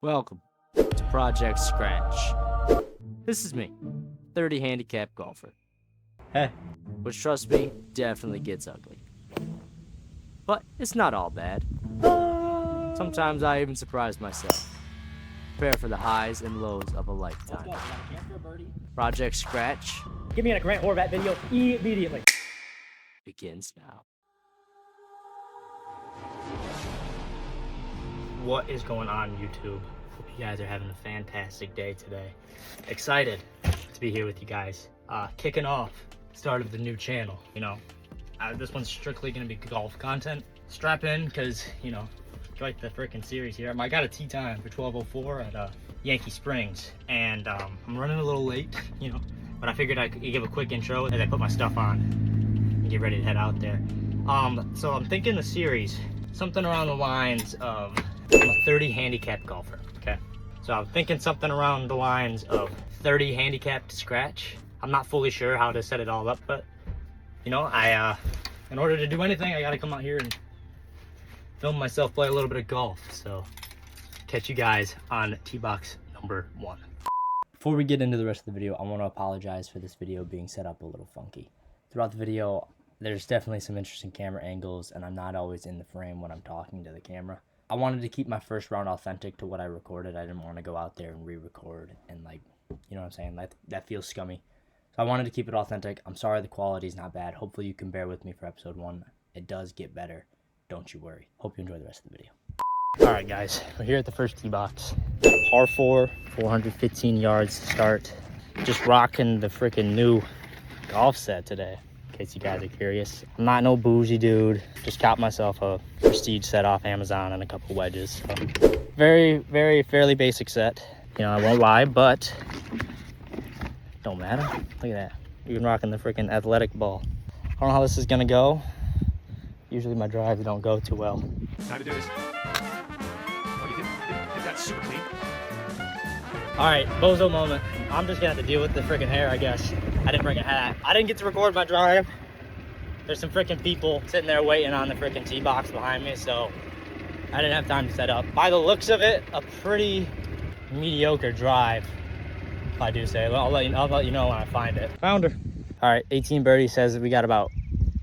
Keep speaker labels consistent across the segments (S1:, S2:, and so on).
S1: Welcome to Project Scratch. This is me, 30 handicap golfer.
S2: Hey.
S1: Which, trust me, definitely gets ugly. But it's not all bad. Sometimes I even surprise myself. Prepare for the highs and lows of a lifetime. Project Scratch
S2: Give me a Grant Horvat video immediately.
S1: begins now.
S2: What is going on, YouTube? Hope you guys are having a fantastic day today. Excited to be here with you guys. Kicking off start of the new channel. This one's strictly gonna be golf content. Strap in, cause like the freaking series here. I got a tee time for 12:04 at Yankee Springs, and I'm running a little late, but I figured I could give a quick intro as I put my stuff on and get ready to head out there. So I'm thinking the series, something around the lines of, I'm a 30 handicap golfer, okay? So I'm thinking something around the lines of 30 handicapped scratch. I'm not fully sure how to set it all up, but in order to do anything, I gotta come out here and film myself play a little bit of golf. So catch you guys on tee box number 1. Before we get into the rest of the video, I want to apologize for this video being set up a little funky. Throughout the video, there's definitely some interesting camera angles, and I'm not always in the frame when I'm talking to the camera. I wanted to keep my first round authentic to what I recorded. I didn't want to go out there and re-record and you know what I'm saying? That feels scummy. So I wanted to keep it authentic. I'm sorry the quality's not bad. Hopefully you can bear with me for episode 1. It does get better. Don't you worry. Hope you enjoy the rest of the video. All right, guys, we're here at the first tee box. Par 4, 415 yards to start. Just rocking the freaking new golf set today, in case you guys are curious. I'm not no bougie dude. Just got myself a Prestige set off Amazon and a couple wedges. So very fairly basic set. I won't lie, but don't matter. Look at that. Even rocking the freaking athletic ball. I don't know how this is gonna go. Usually my drives don't go too well.
S3: Time to do this. Oh, you did that super clean.
S2: All right, bozo moment. I'm just gonna have to deal with the freaking hair, I guess. I didn't bring a hat. I didn't get to record my drive. There's some freaking people sitting there waiting on the freaking tee box behind me, so I didn't have time to set up. By the looks of it, a pretty mediocre drive, if I do say. I'll let you know when I find it. Found her. All right, 18 birdie says that we got about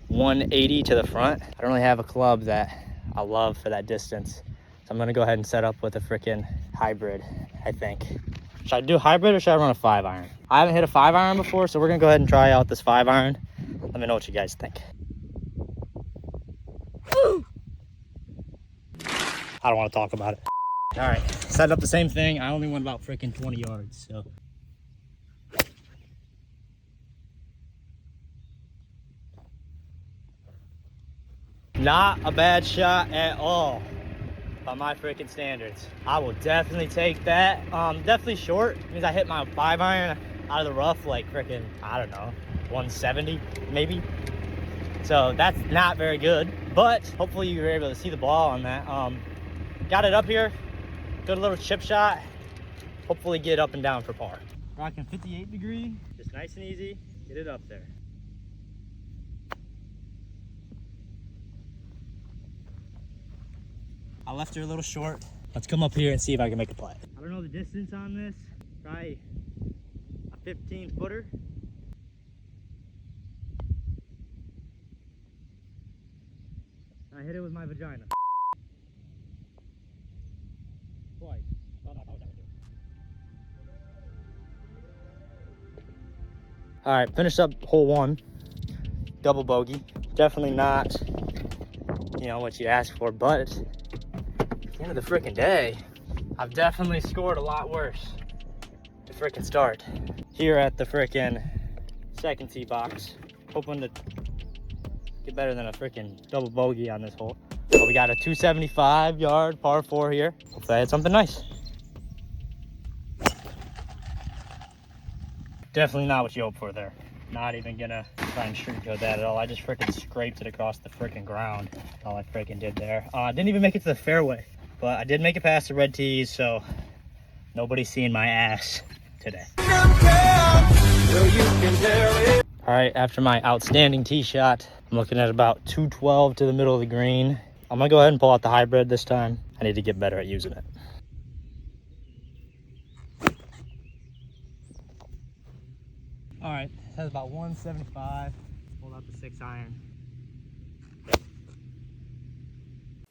S2: 180 to the front. I don't really have a club that I love for that distance, so I'm gonna go ahead and set up with a freaking hybrid, I think. Should I do a hybrid or should I run a 5-iron? I haven't hit a 5-iron before, so we're gonna go ahead and try out this 5-iron. Let me know what you guys think. I don't want to talk about it. All right, set up the same thing. I only went about freaking 20 yards, so. Not a bad shot at all by my freaking standards. I will definitely take that. Definitely short. It means I hit my 5-iron out of the rough like freaking, I don't know, 170 maybe. So that's not very good, but hopefully you were able to see the ball on that. Got it up here. Good little chip shot. Hopefully get up and down for par. Rocking 58 degree, just nice and easy. Get it up there. I left her a little short. Let's come up here and see if I can make a play. I don't know the distance on this. Probably a 15-footer. I hit it with my vagina. Twice. All right, finished up hole 1. Double bogey. Definitely not, what you asked for, but at the end of the freaking day, I've definitely scored a lot worse to freaking start. Here at the freaking second tee box, hoping to get better than a freaking double bogey on this hole. But we got a 275 yard par 4 here. Hopefully I had something nice. Definitely not what you hope for there. Not even gonna try and sugarcoat that at all. I just freaking scraped it across the freaking ground. All I freaking did there. Didn't even make it to the fairway, but I did make it past the red tees, so nobody's seeing my ass today. All right, after my outstanding tee shot, I'm looking at about 212 to the middle of the green. I'm gonna go ahead and pull out the hybrid this time. I need to get better at using it. All right, this has about 175. Pulled out the 6-iron.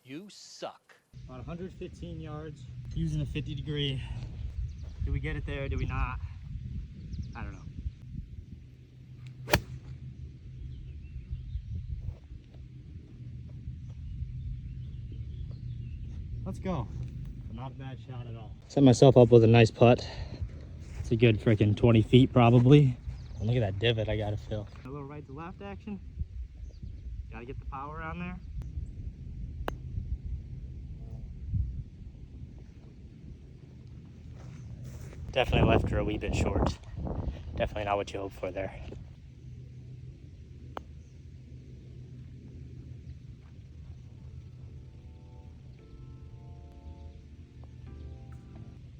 S3: You suck.
S2: About 115 yards. Using a 50 degree. Did we get it there? Did we not? I don't know. Let's go. Not a bad shot at all. Set myself up with a nice putt. It's a good freaking 20 feet probably. And look at that divot I gotta fill. A little right to left action. Gotta get the power on there. Definitely left her a wee bit short. Definitely not what you hope for there.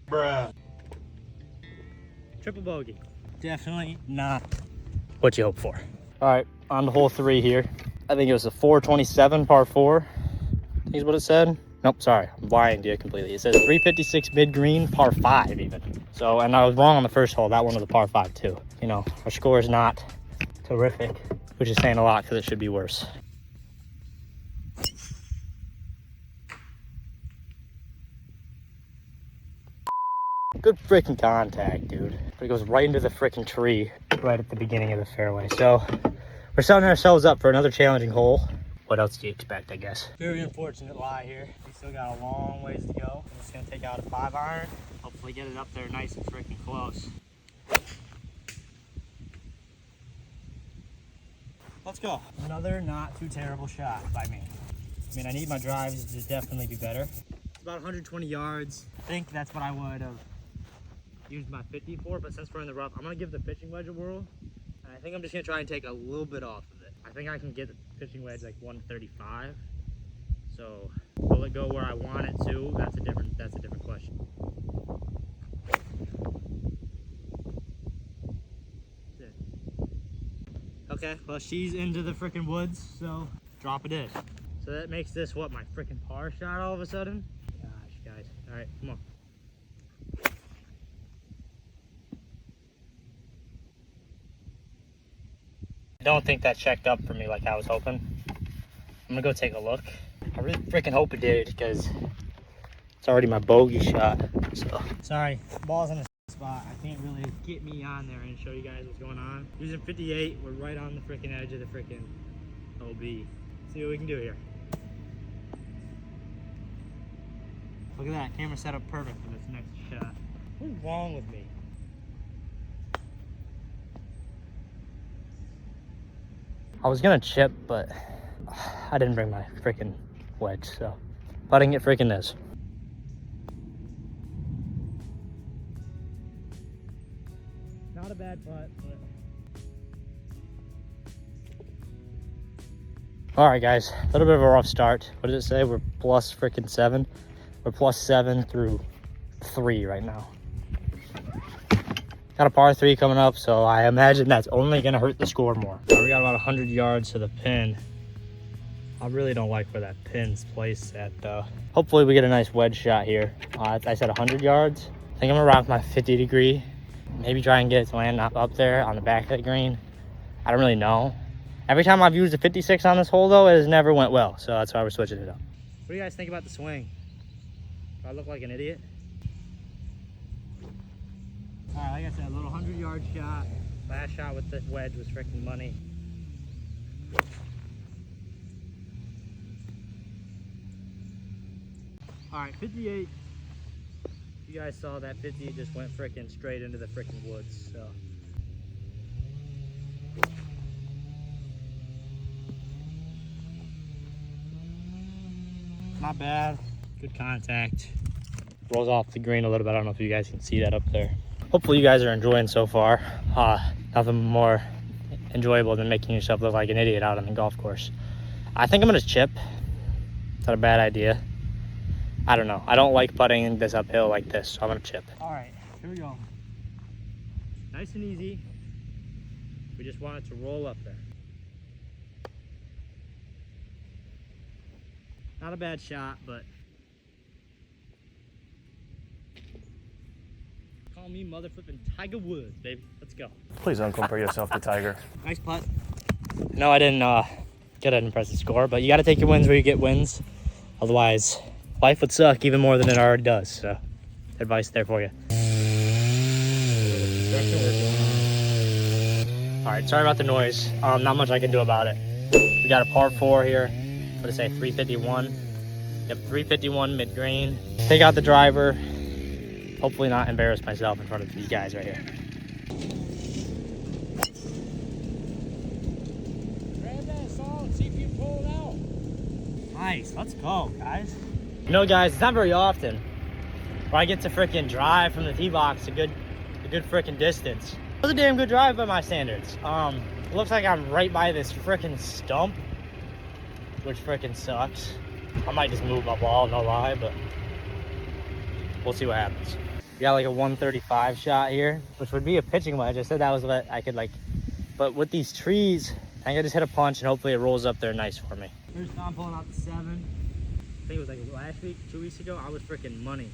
S3: Bruh.
S2: Triple bogey. Definitely not what you hope for. All right, on the hole 3 here. I think it was a 427 par 4. I think is what it said. Nope, sorry, I'm lying to you completely. It says 356 mid-green, par 5 even. So, and I was wrong on the first hole. That one was a par 5 too. You know, our score is not terrific, which is saying a lot because it should be worse. Good freaking contact, dude. But it goes right into the freaking tree right at the beginning of the fairway. So we're setting ourselves up for another challenging hole. What else do you expect, I guess? Very unfortunate lie here. We still got a long ways to go. I'm just gonna take out a 5-iron. Hopefully get it up there nice and freaking close. Let's go. Another not too terrible shot by me. I mean, I need my drives to definitely be better. It's about 120 yards. I think that's what I would have used my 50 for, but since we're in the rough, I'm gonna give the pitching wedge a whirl. And I think I'm just gonna try and take a little bit off of it. I think I can get the pitching wedge like 135. So will it go where I want it to? That's a different question. That's it. Okay, well she's into the freaking woods, so drop it in. So that makes this what, my freaking par shot all of a sudden? Gosh, guys. All right, come on. I don't think that checked up for me like I was hoping. I'm gonna go take a look. I really freaking hope it did because it's already my bogey shot. So sorry, ball's in a spot. I can't really get me on there and show you guys what's going on. Using 58, we're right on the freaking edge of the freaking OB. See what we can do here. Look at that, camera set up perfect for this next shot. What's wrong with me? I was gonna chip, but I didn't bring my freaking wedge, so putting it freaking is. Not a bad putt, but... All right, guys, a little bit of a rough start. What does it say? We're plus freaking 7. We're plus 7 through 3 right now. Got a par 3 coming up, so I imagine that's only gonna hurt the score more. We got about 100 yards to the pin. I really don't like where that pin's placed at though. Hopefully we get a nice wedge shot here. I said 100 yards. I think I'm gonna rock my 50 degree. Maybe try and get it to land up there on the back of the green. I don't really know. Every time I've used a 56 on this hole though, it has never went well. So that's why we're switching it up. What do you guys think about the swing? Do I look like an idiot? All right, like I said, a little 100-yard shot. Last shot with the wedge was freaking money. All right, 58. You guys saw that 50 just went freaking straight into the freaking woods, so. Not bad, good contact. Rolls off the green a little bit. I don't know if you guys can see that up there. Hopefully you guys are enjoying so far. Nothing more enjoyable than making yourself look like an idiot out on the golf course. I think I'm gonna chip. Is that a bad idea? I don't know. I don't like putting this uphill like this, so I'm gonna chip. All right, here we go. Nice and easy. We just want it to roll up there. Not a bad shot, but Call me motherfucking Tiger Woods, baby. Let's go.
S3: Please don't compare yourself to Tiger.
S2: Nice putt. No, I didn't get an impressive score, but you got to take your wins where you get wins. Otherwise, life would suck even more than it already does. So, advice there for you. All right, sorry about the noise. Not much I can do about it. We got a par 4 here. What did I say, 351? Yep, 351 mid-green. Take out the driver. Hopefully not embarrass myself in front of these guys right here.
S1: Grab that saw and see if you pull it out.
S2: Nice, let's go, guys. You know, guys, it's not very often where I get to freaking drive from the tee box a good freaking distance. It was a damn good drive by my standards. It looks like I'm right by this freaking stump, which freaking sucks. I might just move my ball, no lie, but we'll see what happens. We got like a 135 shot here, which would be a pitching wedge. I said that was what I could like, but with these trees, I think I just hit a punch and hopefully it rolls up there nice for me. First time pulling out the 7. I think it was like last week, 2 weeks ago, I was freaking money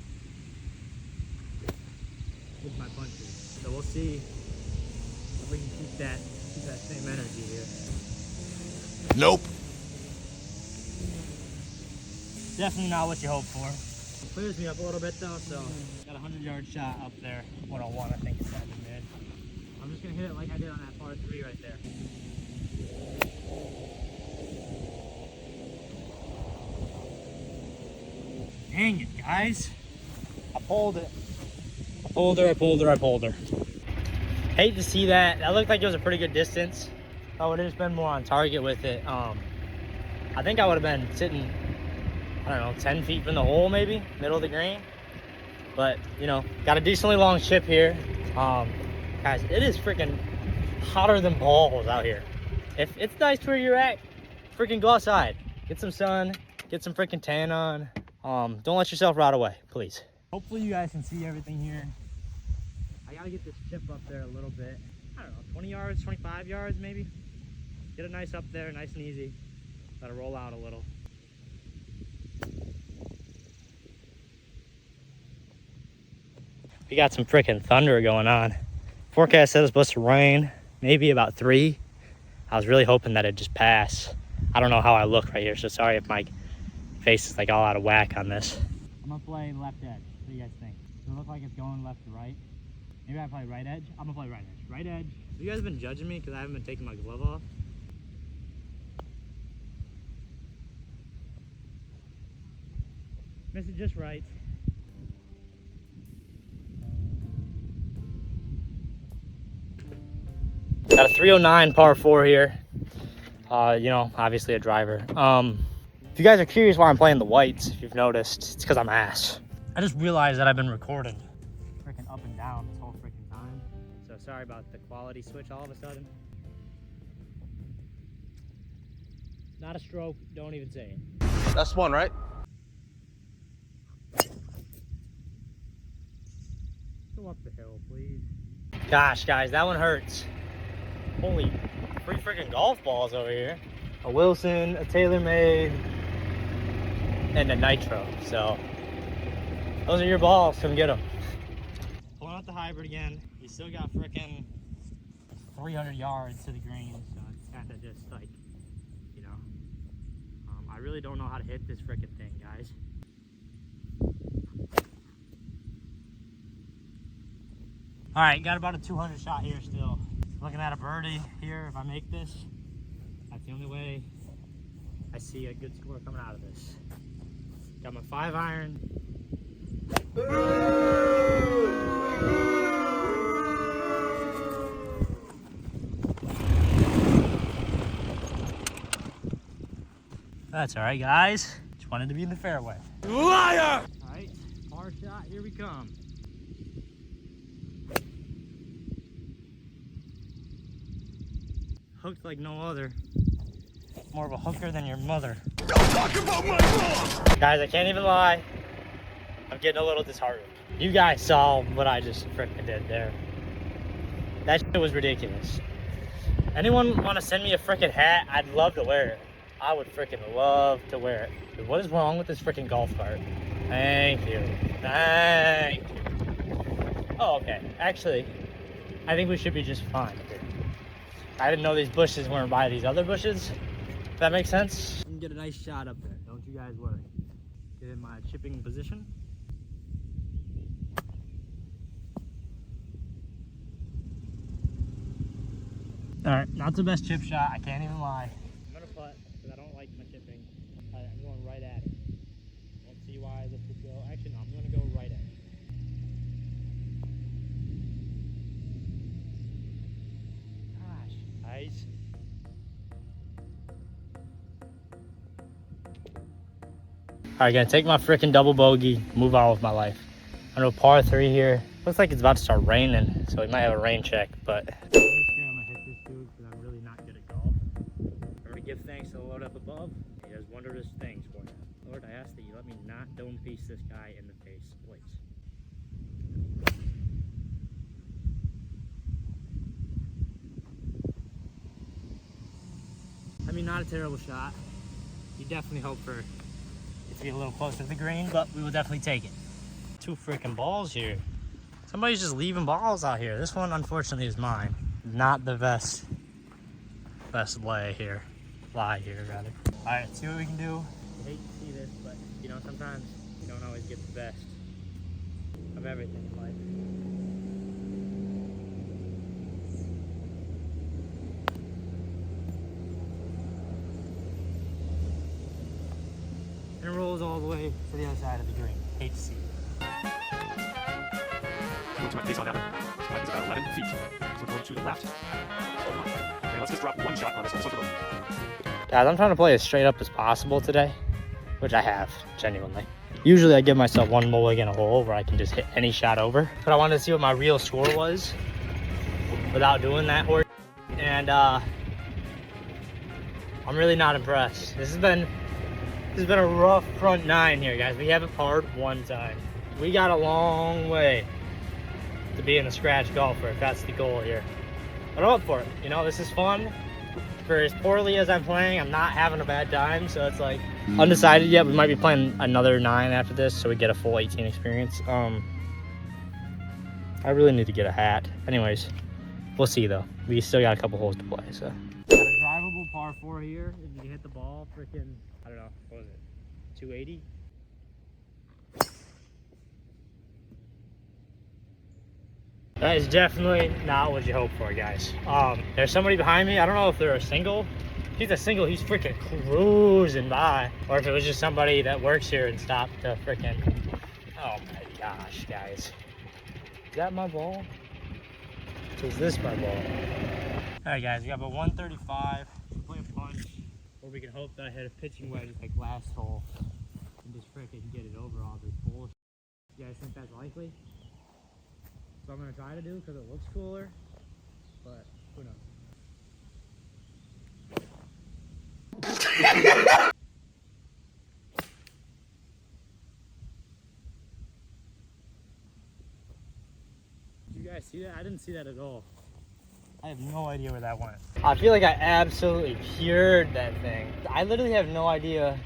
S2: with my punches. So we'll see if we can keep that same energy here.
S4: Nope.
S2: Definitely not what you hope for. It clears me up a little bit though, so got a 100-yard shot up there. 101, I think it's at the mid. I'm just gonna hit it like I did on that par 3 right there. Dang it, guys. I pulled it. I pulled her. Hate to see that. That looked like it was a pretty good distance. I would have just been more on target with it. I think I would have been sitting, I don't know, 10 feet from the hole maybe, middle of the green. But, you know, got a decently long chip here. Guys, it is freaking hotter than balls out here. If it's nice where you're at, freaking go outside. Get some sun, get some freaking tan on. Don't let yourself rot away, please. Hopefully you guys can see everything here. I gotta get this chip up there a little bit. I don't know, 20 yards, 25 yards maybe. Get it nice up there, nice and easy. Let it roll out a little. We got some freaking thunder going on. Forecast said it's supposed to rain, maybe about 3. I was really hoping that it'd just pass. I don't know how I look right here, so sorry if my face is like all out of whack on this. I'm gonna play left edge. What do you guys think? Does it look like it's going left to right? Maybe I play right edge? I'm gonna play right edge. Right edge. Have you guys been judging me because I haven't been taking my glove off? Miss it just right. Got a 309 par 4 here. You know, obviously a driver. If you guys are curious why I'm playing the whites, if you've noticed, it's because I'm ass. I just realized that I've been recording freaking up and down this whole freaking time. So sorry about the quality switch all of a sudden. Not a stroke, don't even say it.
S4: That's one, right?
S2: Go up the hill, please. Gosh, guys, that one hurts. Holy 3 freaking golf balls over here. A Wilson, a TaylorMade, and a Nitro. So those are your balls. Come get them. Pulling out the hybrid again. You still got freaking 300 yards to the green, so it's kind of just like, you know, I really don't know how to hit this freaking thing, guys. All right, got about a 200 shot here still. Looking at a birdie here. If I make this, that's the only way I see a good score coming out of this. Got my 5-iron. That's all right, guys. Just wanted to be in the fairway.
S4: Liar!
S2: All right, par shot, here we come. Hooked like no other. More of a hooker than your mother.
S4: Don't talk about my mom!
S2: Guys, I can't even lie. I'm getting a little disheartened. You guys saw what I just freaking did there. That shit was ridiculous. Anyone want to send me a freaking hat? I'd love to wear it. I would freaking love to wear it. Dude, what is wrong with this freaking golf cart? Thank you. Thank you. Oh, okay. Actually, I think we should be just fine here. I didn't know these bushes weren't by these other bushes. If that makes sense. You can get a nice shot up there. Don't you guys worry. Get in my chipping position. All right, not the best chip shot. I can't even lie. I'm gonna putt because I don't like my chipping. I'm going right at it. Let's see why this would go. Actually, no, I'm gonna go right at it. Gosh, nice. All right, gonna take my freaking double bogey, move on with my life. I'm gonna par 3 here. Looks like it's about to start raining, so we might have a rain check, but I'm gonna hit this dude because I'm really not good at golf. Remember to give thanks to the Lord up above. He does wondrous things for you. Lord, I ask that you let me not dome piece this guy in the face, please. I mean, not a terrible shot. You definitely hope for it to be a little closer to the green, but we will definitely take it. 2 freaking balls here. Somebody's just leaving balls out here. This one, unfortunately, is mine. Not the best lie here, rather. All right, let's see what we can do. I hate to see this, but you know, sometimes you don't always get the best of everything in life. And it rolls all the way to the other side of the green. Hate to see it.
S3: Going to my face on that one. So it's about 11 feet. So we're going to the left. Okay, let's just drop one shot on this one. This one's for bogey.
S2: Guys, I'm trying to play as straight up as possible today, which I have, genuinely. Usually I give myself one mulligan a hole where I can just hit any shot over, but I wanted to see what my real score was without doing that horse. And I'm really not impressed. This has been a rough front 9 here, guys. We haven't parred one time. We got a long way to being a scratch golfer if that's the goal here. But I'm up for it. You know, this is fun. For as poorly as I'm playing, I'm not having a bad time. So it's like undecided yet. We might be playing another 9 after this, so we get a full 18 experience. I really need to get a hat. Anyways, we'll see though. We still got a couple holes to play. So got a drivable par 4 here. If you hit the ball, freaking, I don't know, what was it, 280? That is definitely not what you hope for, guys. There's somebody behind me. I don't know if they're a single. If he's a single, he's freaking cruising by. Or if it was just somebody that works here and stopped to freaking... Oh my gosh, guys. Is that my ball? Is this my ball? Alright, guys, we got about 135. Play a punch. Or we can hope that I hit a pitching wedge like last hole. And just freaking get it over all this bullshit. You guys think that's likely? So I'm gonna try to do because it looks cooler, but who knows? Did you guys see that? I didn't see that at all. I have no idea where that went. I feel like I absolutely cured that thing. I literally have no idea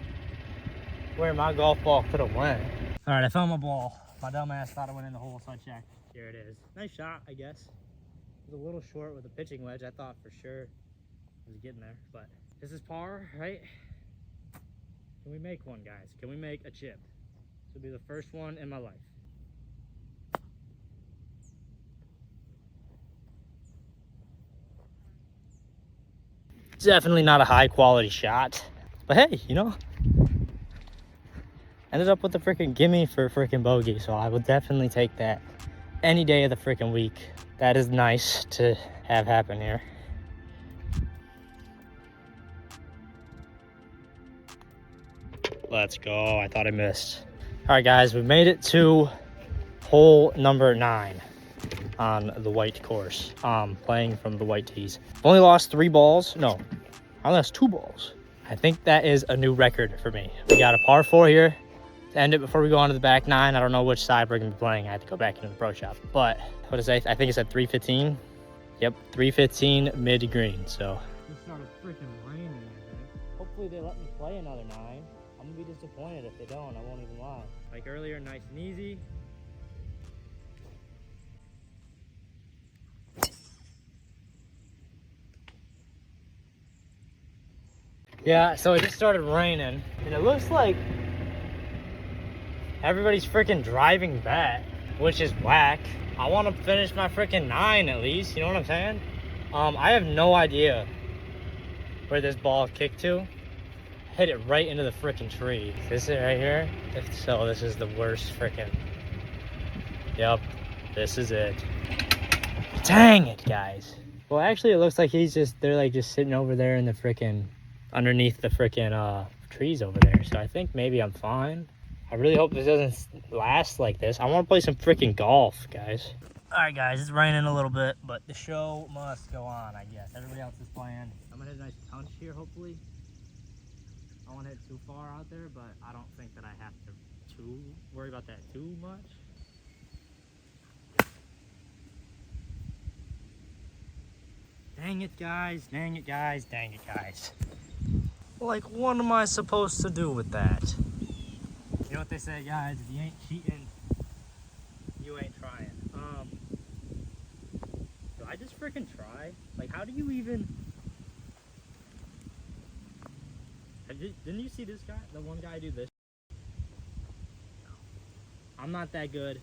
S2: where my golf ball could have went. All right, I found my ball. My dumb ass thought it went in the hole, so I checked. Here it is. Nice shot, I guess. It was a little short with a pitching wedge. I thought for sure it was getting there, but this is par, right? Can we make one, guys? Can we make a chip? This will be the first one in my life. Definitely not a high quality shot, but hey, you know, ended up with a freaking gimme for freaking bogey, so I will definitely take that any day of the freaking week. That is nice to have happen here. Let's go. I thought I missed. All right, guys, we made it to hole number 9 on the white course. Playing from the white tees. Only lost 3 balls. No, I lost 2 balls. I think that is a new record for me. We got a par 4 here to end it before we go on to the back 9. I don't know which side we're gonna be playing. I have to go back into the pro shop. But what is it? I think it's at 315. Yep, 315 mid green. So it started freaking raining, I think. Hopefully they let me play another 9. I'm gonna be disappointed if they don't. I won't even lie. Like earlier, nice and easy. Yeah, so it just started raining, and it looks like everybody's freaking driving back, which is whack. I want to finish my freaking 9 at least, you know what I'm saying? I have no idea where this ball kicked to. Hit it right into the freaking tree. This is it right here? If so, this is the worst freaking... Yep, this is it. Dang it, guys. Well, actually, it looks like they're like just sitting over there in the freaking, underneath the freaking trees over there. So I think maybe I'm fine. I really hope this doesn't last like this. I want to play some freaking golf, guys. All right, guys, it's raining a little bit, but the show must go on, I guess. Everybody else is playing. I'm gonna hit a nice punch here, hopefully. I won't hit too far out there, but I don't think that I have to worry about that too much. Dang it, guys. Dang it, guys. Dang it, guys. Like, what am I supposed to do with that? You know what they say, guys? If you ain't cheating, you ain't trying. Do I just freaking try? Like, how do you even... Didn't you see this guy? The one guy do this? No. I'm not that good.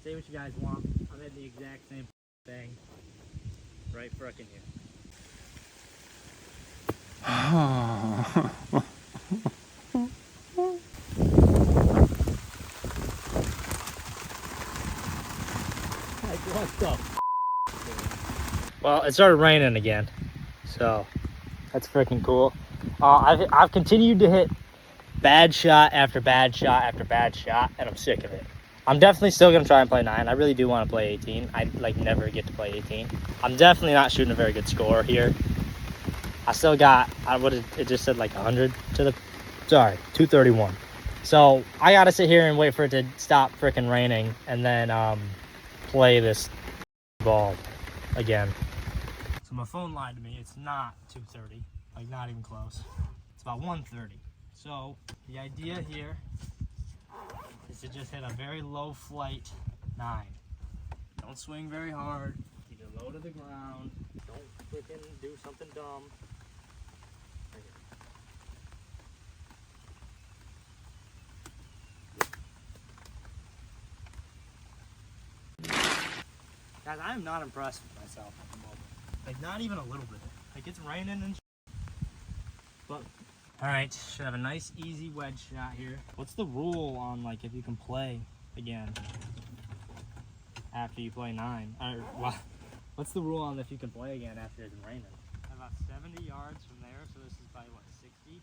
S2: Say what you guys want. I'm at the exact same thing. Right frickin' here. Like, what the f? Well, it started raining again, so that's freaking cool. I've continued to hit bad shot after bad shot after bad shot, and I'm sick of it. I'm definitely still gonna try and play 9. I really do want to play 18. I like never get to play 18. I'm definitely not shooting a very good score here. I still got, it just said like 100 to the, sorry, 231. So I gotta sit here and wait for it to stop freaking raining and then play this ball again. So my phone lied to me. It's not 230, like not even close. It's about 130. So the idea here is to just hit a very low flight 9. Don't swing very hard. Keep it low to the ground. Don't freaking do something dumb. Guys, I am not impressed with myself at the moment. Like, not even a little bit. Like, it's raining and but, alright, should have a nice, easy wedge shot here. What's the rule on, like, if you can play again after you play 9? Or, what's the rule on if you can play again after it's raining? About 70 yards from there, so this is probably, what, 60?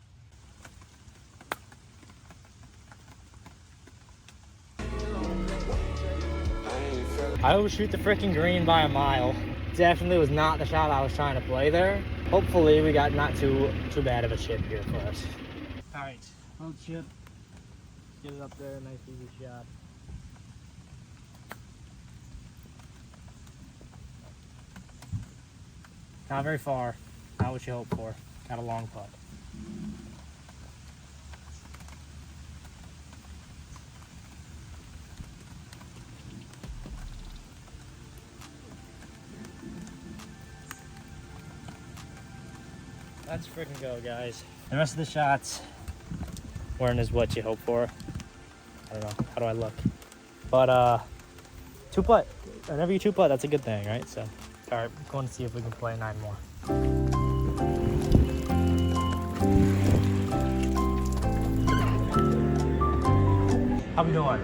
S2: I overshoot the freaking green by a mile. Definitely was not the shot I was trying to play there. Hopefully we got not too bad of a chip here for us. All right, little chip. Get it up there, nice easy shot. Not very far, not what you hope for. Got a long putt. Let's freaking go, guys. The rest of the shots weren't as what you hope for. I don't know. How do I look? But, 2-putt. Whenever you 2-putt, that's a good thing, right? So, all right, I'm going to see if we can play 9 more. How we doing?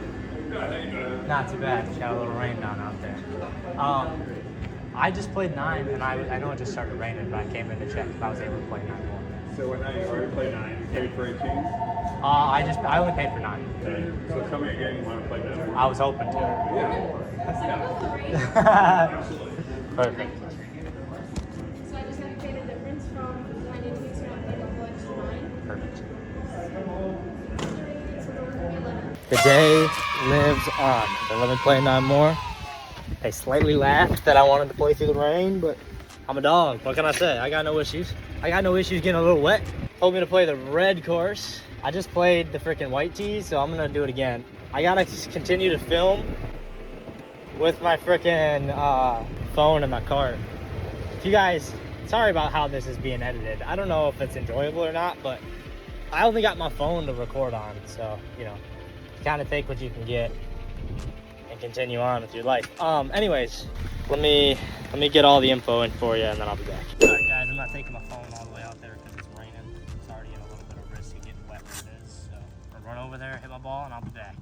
S2: Not too bad. Just got a little rain down out there. I just played 9, and I know it just started raining, but I came in to check if I was able to play 9 more.
S3: So when you already played 9, you paid for 18?
S2: I only paid for 9.
S3: Okay. So tell me again, you want to play 9?
S2: I was hoping to.
S3: Yeah. Absolutely.
S2: Perfect.
S5: So I just have to pay the difference from 92 to 9.
S2: Perfect.
S5: So we're going to be 11.
S2: The day lives on. They let me play 9 more. They slightly laughed that I wanted to play through the rain, but I'm a dog. What can I say? I got no issues. I got no issues getting a little wet. Told me to play the red course. I just played the freaking white tee, so I'm gonna do it again. I gotta continue to film with my freaking phone in my cart. If you guys sorry about how this is being edited. I don't know if it's enjoyable or not, but I only got my phone to record on, so, you know, kind of take what you can get and continue on with your life. Anyways, let me get all the info in for you, and then I'll be back. All right, guys, I'm not taking my phone all the way out there because it's raining. It's already in a little bit of risk of getting wet where it is, so I'll run over there, hit my ball, and I'll be back.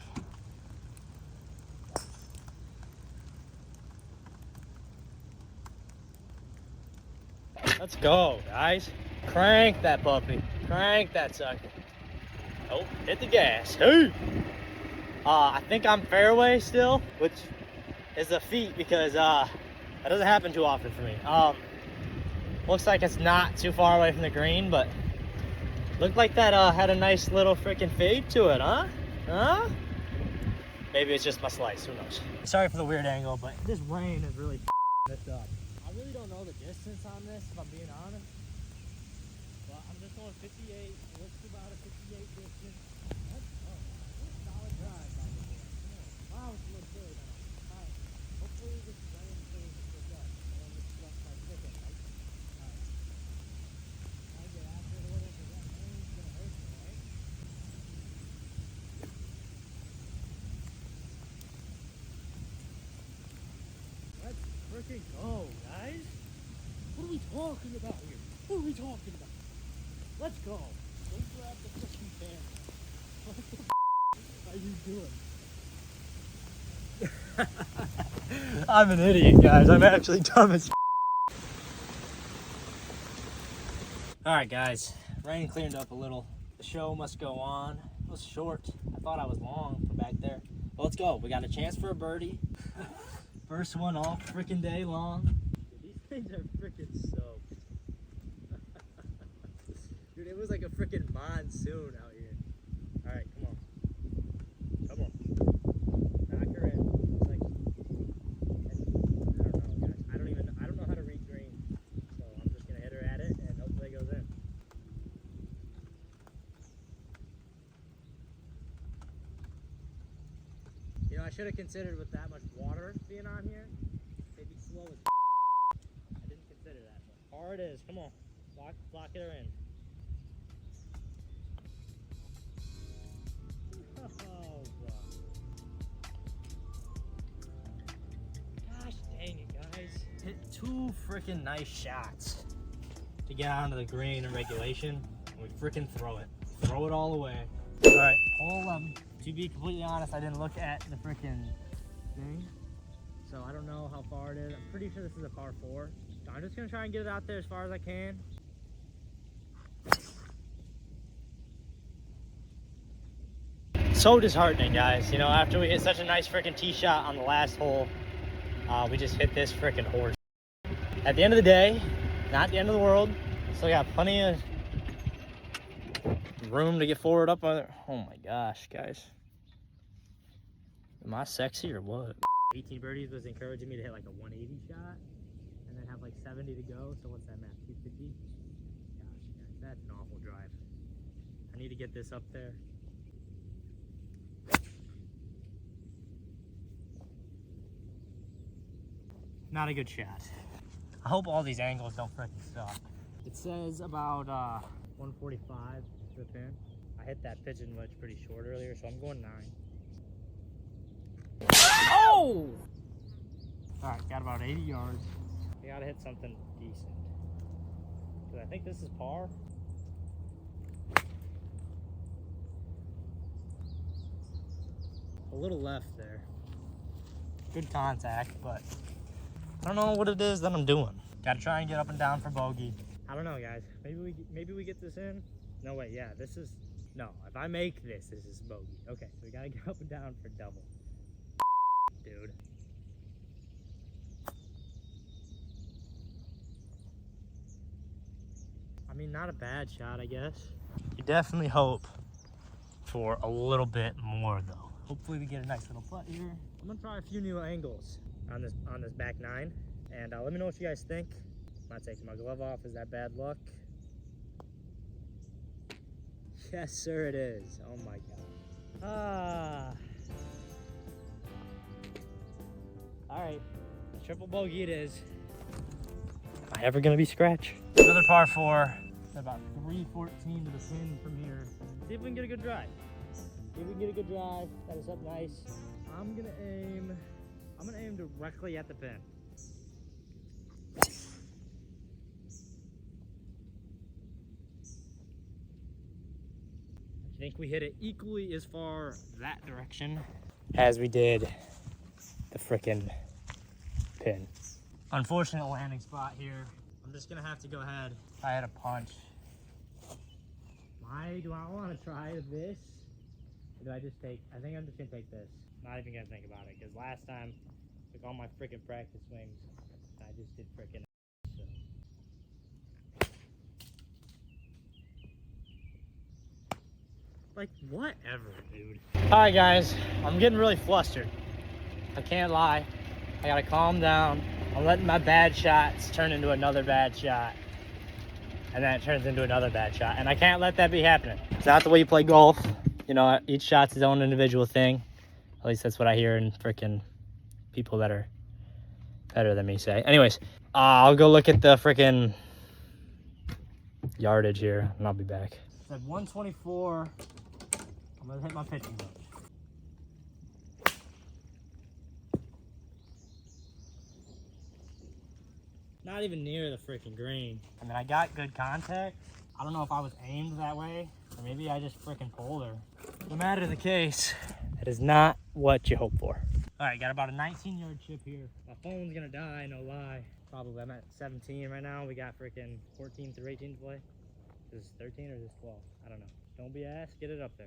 S2: Let's go, guys. Crank that puppy. Crank that sucker. Oh, hit the gas. Hey! I think I'm fairway still, which is a feat because that doesn't happen too often for me. Looks like it's not too far away from the green, but looked like that had a nice little freaking fade to it, huh? Huh? Maybe it's just my slice, who knows? Sorry for the weird angle, but this rain has really this up. I really don't know the distance on this, if I'm being honest. But I'm just going 58. It looks about a 58 distance. That's solid drive by the way. Wow, it looks good now. Alright. Hopefully this rain stays pick up. I don't disrupt my pickup, right? Alright. I get after it or whatever, that rain's gonna hurt me, right? Let's freaking go, guys. What are we talking about here? What are we talking about? Let's go. Go grab the freaking camera. What the are you doing? I'm an idiot, guys. I'm actually dumb as Alright, guys. Rain cleared up a little. The show must go on. It was short. I thought I was long from back there. Well, let's go. We got a chance for a birdie. First one all freaking day long. Dude, these things are freaking soaked. Dude, it was like a freaking monsoon out here. Alright, come on. Come on. Knock her in. It's like, I don't know, guys. I don't know how to read green. So I'm just gonna hit her at it and hopefully it goes in. You know, I should have considered with that much water being on here, they'd be slow as I didn't consider that, but hard it is. Come on. Block it her in. Oh, gosh dang it, guys. Hit two freaking nice shots to get onto the green in regulation, and we freaking throw it. Throw it all away. Alright, hole 11. To be completely honest, I didn't look at the freaking thing, so I don't know how far it is. I'm pretty sure this is a par 4. So I'm just gonna try and get it out there as far as I can. So disheartening, guys. You know, after we hit such a nice freaking tee shot on the last hole, we just hit this freaking horse. At the end of the day, not the end of the world. Still got plenty of room to get forward up on it. Oh my gosh, guys. Am I sexy or what? 18 birdies was encouraging me to hit like a 180 shot and then have like 70 to go. So what's that, math? 250? Gosh, guys, that's an awful drive. I need to get this up there. Not a good shot. I hope all these angles don't freaking suck. It says about 145 to the pin. I hit that pigeon wedge pretty short earlier, so I'm going 9. Oh! Alright, got about 80 yards. I gotta hit something decent. Because I think this is par. A little left there. Good contact, but I don't know what it is that I'm doing. Gotta try and get up and down for bogey. I don't know, guys. Maybe we get this in. No, wait, yeah, this is... No, if I make this, this is bogey. Okay, so we gotta get up and down for double. Dude. I mean, not a bad shot, I guess. You definitely hope for a little bit more, though. Hopefully we get a nice little putt here. I'm gonna try a few new angles on this back 9, and let me know what you guys think. I'm not taking my glove off. Is that bad luck? Yes, sir, it is. Oh my god. All right, triple bogey it is. I ever gonna be scratch? Another par 4. About 314 to the pin from here. See if we can get a good drive. See if we can get a good drive. That is up nice. I'm gonna aim directly at the pin. I think we hit it equally as far that direction as we did the frickin' pin. Unfortunate landing spot here. I'm just gonna have to go ahead. If I had a punch. Do I want to try this? Or do I just take, I think I'm just gonna take this. Not even gonna think about it, because last time I took all my frickin' practice swings. I just did frickin' so. Like, whatever, dude. Alright guys, I'm getting really flustered. I can't lie. I gotta calm down. I'm letting my bad shots turn into another bad shot. And then it turns into another bad shot. And I can't let that be happening. It's not the way you play golf. You know, each shot's his own individual thing. At least that's what I hear in frickin' people that are better than me say. Anyways, I'll go look at the frickin' yardage here and I'll be back. It's at 124. I'm gonna hit my pitching wedge. Not even near the freaking green. I mean, I got good contact. I don't know if I was aimed that way, or maybe I just freaking pulled her. No matter the case, that is not what you hope for. All right, got about a 19-yard chip here. My phone's gonna die, no lie. Probably, I'm at 17 right now. We got freaking 14 through 18 to play. Is this 13 or is this 12? I don't know. Don't be asked, get it up there.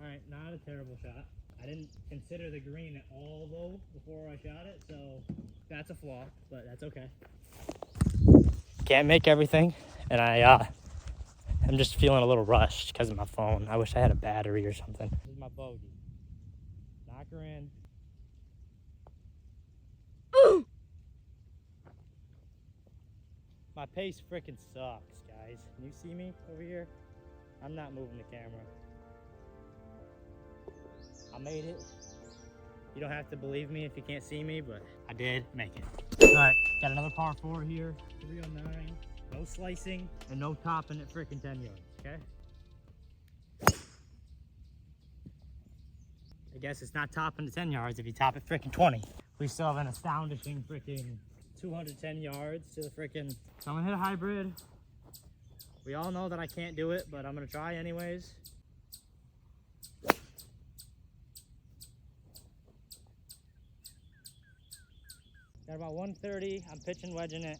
S2: All right, not a terrible shot. I didn't consider the green at all though before I shot it, so that's a flaw, but that's okay. Can't make everything, and I'm just feeling a little rushed because of my phone. I wish I had a battery or something. This is my bogey. Knock her in. Ooh! My pace freaking sucks, guys. Can you see me over here? I'm not moving the camera. I made it. You don't have to believe me if you can't see me, but I did make it. All right, got another par 4 here, 309. No slicing and no topping at freaking 10 yards, okay? I guess it's not topping to 10 yards if you top at freaking 20. We still have an astonishing freaking 210 yards to the freaking... So I'm gonna hit a hybrid. We all know that I can't do it, but I'm gonna try anyways. Got about 130. I'm pitching wedging it.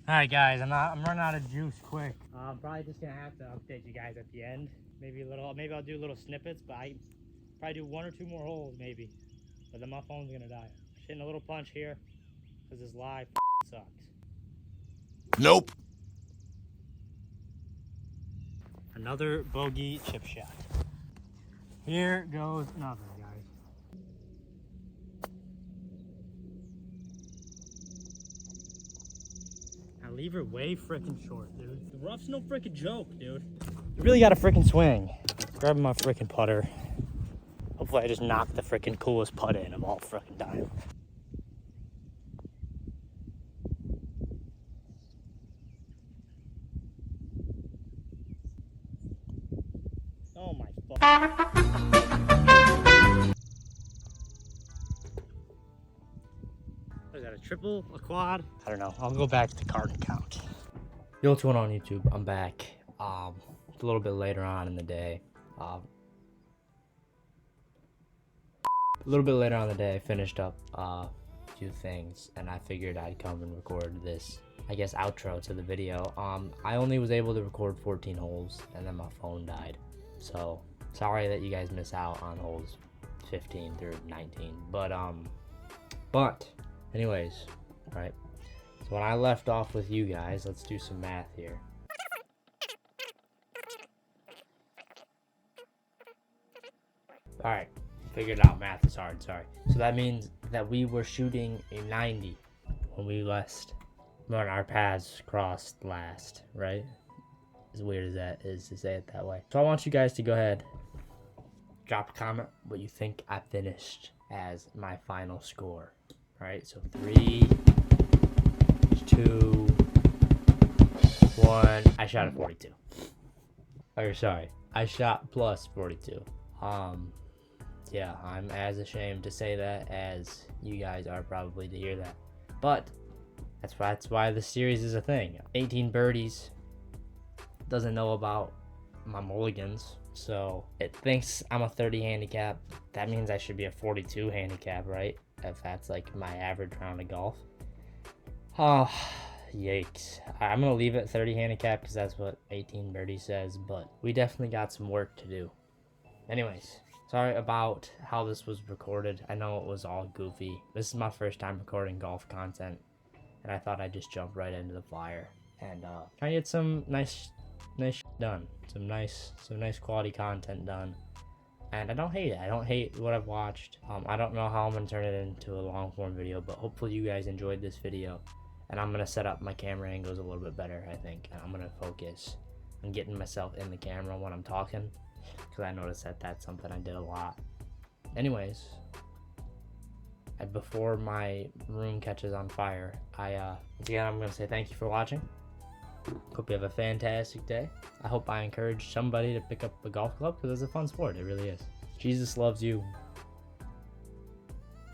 S2: Alright guys, I'm running out of juice quick. I'm probably just gonna have to update you guys at the end. Maybe I'll do little snippets, but I probably do 1 or 2 more holes maybe. But then my phone's gonna die. Just hitting a little punch here, because this live sucks.
S4: Nope.
S2: Another bogey chip shot. Here goes nothing, guys. I leave her way freaking short, dude. The rough's no freaking joke, dude. You really gotta freaking swing. Grabbing my freaking putter. Hopefully I just knock the freaking coolest putt in of all freaking time. Oh my fuck. What is that, a triple, a quad? I don't know, I'll go back to the card count.
S1: Yo, what's going on YouTube? I'm back. It's a little bit later on in the day. A little bit later on in the day, I finished up a few things, and I figured I'd come and record this, I guess, outro to the video. I only was able to record 14 holes, and then my phone died. So, sorry that you guys miss out on holes 15 through 19. But anyways, right? So when I left off with you guys, let's do some math here.
S2: All right, figured it out. Math is hard, sorry. So that means that we were shooting a 90 when our paths crossed last, right? As weird as that is to say it that way. So I want you guys to go ahead, drop a comment what you think I finished as my final score. All right, so 3, 2, 1. I shot at 42. Or sorry, I shot plus 42. Yeah, I'm as ashamed to say that as you guys are probably to hear that. But that's why the series is a thing. 18 birdies doesn't know about my mulligans, so it thinks I'm a 30 handicap. That means I should be a 42 handicap, right? If that's like my average round of golf. Oh, yikes. I'm gonna leave it 30 handicap because that's what 18 birdies says, but we definitely got some work to do. Anyways, sorry about how this was recorded. I know it was all goofy. This is my first time recording golf content, and I thought I'd just jump right into the flyer and try to get some nice done, some nice quality content done. And I don't hate it. I don't hate what I've watched. I don't know how I'm gonna turn it into a long form video, but hopefully you guys enjoyed this video. And I'm gonna set up my camera angles a little bit better, I think. And I'm gonna focus on getting myself in the camera when I'm talking, because I noticed that that's something I did a lot. Anyways, before my room catches on fire, once again, I'm gonna say thank you for watching. Hope you have a fantastic day. I hope I encourage somebody to pick up a golf club, because it's a fun sport. It really is. Jesus loves you.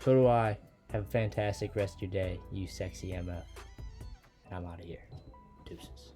S2: So do I. Have a fantastic rest of your day, you sexy MF. And I'm out of here. Deuces.